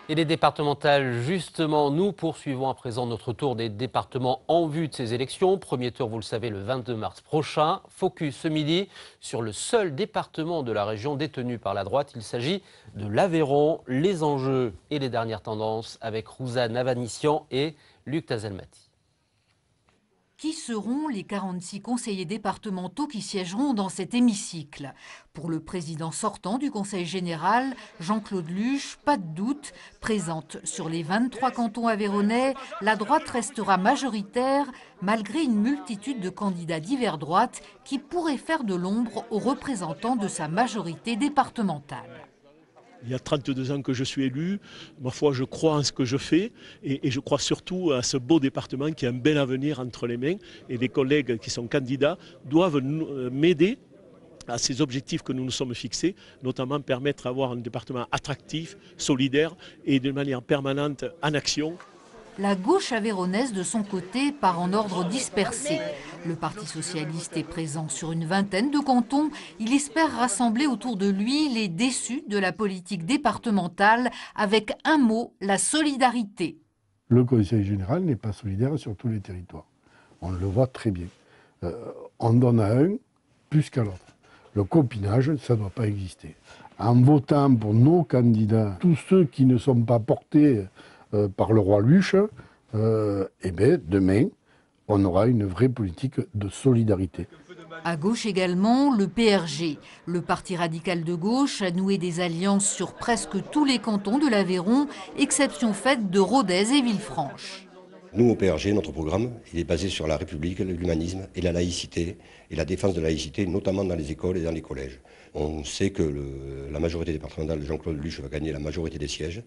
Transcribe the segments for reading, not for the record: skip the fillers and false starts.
Et les départementales, justement, nous poursuivons à présent notre tour des départements en vue de ces élections. Premier tour, vous le savez, le 22 mars prochain. Focus ce midi sur le seul département de la région détenu par la droite. Il s'agit de l'Aveyron. Les enjeux et les dernières tendances avec Rouza Navanissian et Luc Tazelmati. Qui seront les 46 conseillers départementaux qui siégeront dans cet hémicycle? Pour le président sortant du Conseil général, Jean-Claude Luche, pas de doute, présente sur les 23 cantons aveyronnais, la droite restera majoritaire malgré une multitude de candidats divers droite qui pourraient faire de l'ombre aux représentants de sa majorité départementale. Il y a 32 ans que je suis élu, ma foi je crois en ce que je fais et je crois surtout à ce beau département qui a un bel avenir entre les mains et les collègues qui sont candidats doivent m'aider à ces objectifs que nous nous sommes fixés, notamment permettre d'avoir un département attractif, solidaire et de manière permanente en action. La gauche aveyronnaise, de son côté, part en ordre dispersé. Le Parti socialiste est présent sur une vingtaine de cantons. Il espère rassembler autour de lui les déçus de la politique départementale avec un mot, la solidarité. Le Conseil général n'est pas solidaire sur tous les territoires. On le voit très bien. On donne à un plus qu'à l'autre. Le copinage, ça ne doit pas exister. En votant pour nos candidats, tous ceux qui ne sont pas portés par le roi Luche, eh bien, demain, on aura une vraie politique de solidarité. À gauche également, le PRG. Le Parti radical de gauche a noué des alliances sur presque tous les cantons de l'Aveyron, exception faite de Rodez et Villefranche. Nous, au PRG, notre programme, il est basé sur la République, l'humanisme et la laïcité, et la défense de la laïcité, notamment dans les écoles et dans les collèges. On sait que la majorité départementale de Jean-Claude Luche va gagner la majorité des sièges.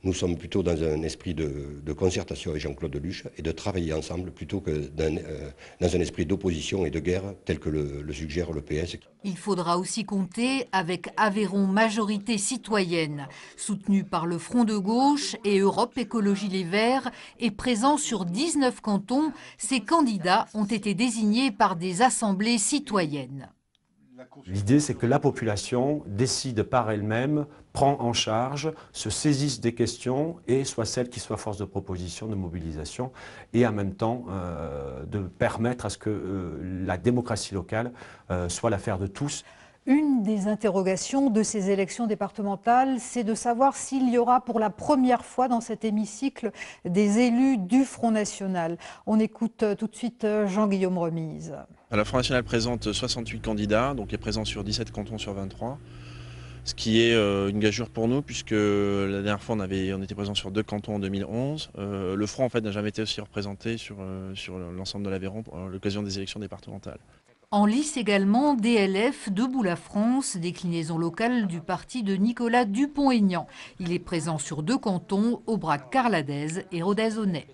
Nous sommes plutôt dans un esprit de concertation avec Jean-Claude Luche et de travailler ensemble plutôt que dans un esprit d'opposition et de guerre tel que le suggère le PS. Il faudra aussi compter avec Aveyron Majorité Citoyenne, soutenu par le Front de Gauche et Europe Écologie Les Verts, et présent sur 19 cantons. Ces candidats ont été désignés par des assemblées citoyennes. L'idée, c'est que la population décide par elle-même, prend en charge, se saisisse des questions et soit celle qui soit force de proposition, de mobilisation, et en même temps de permettre à ce que la démocratie locale soit l'affaire de tous. Une des interrogations de ces élections départementales, c'est de savoir s'il y aura pour la première fois dans cet hémicycle des élus du Front National. On écoute tout de suite Jean-Guillaume Remise. Le Front National présente 68 candidats, donc est présent sur 17 cantons sur 23. Ce qui est une gageure pour nous, puisque la dernière fois on était présent sur 2 cantons en 2011. Le Front en fait n'a jamais été aussi représenté sur l'ensemble de l'Aveyron à l'occasion des élections départementales. En lice également, DLF, Debout la France, déclinaison locale du parti de Nicolas Dupont-Aignan. Il est présent sur 2 cantons, Aubrac-Carladez et Rodez-Aunay.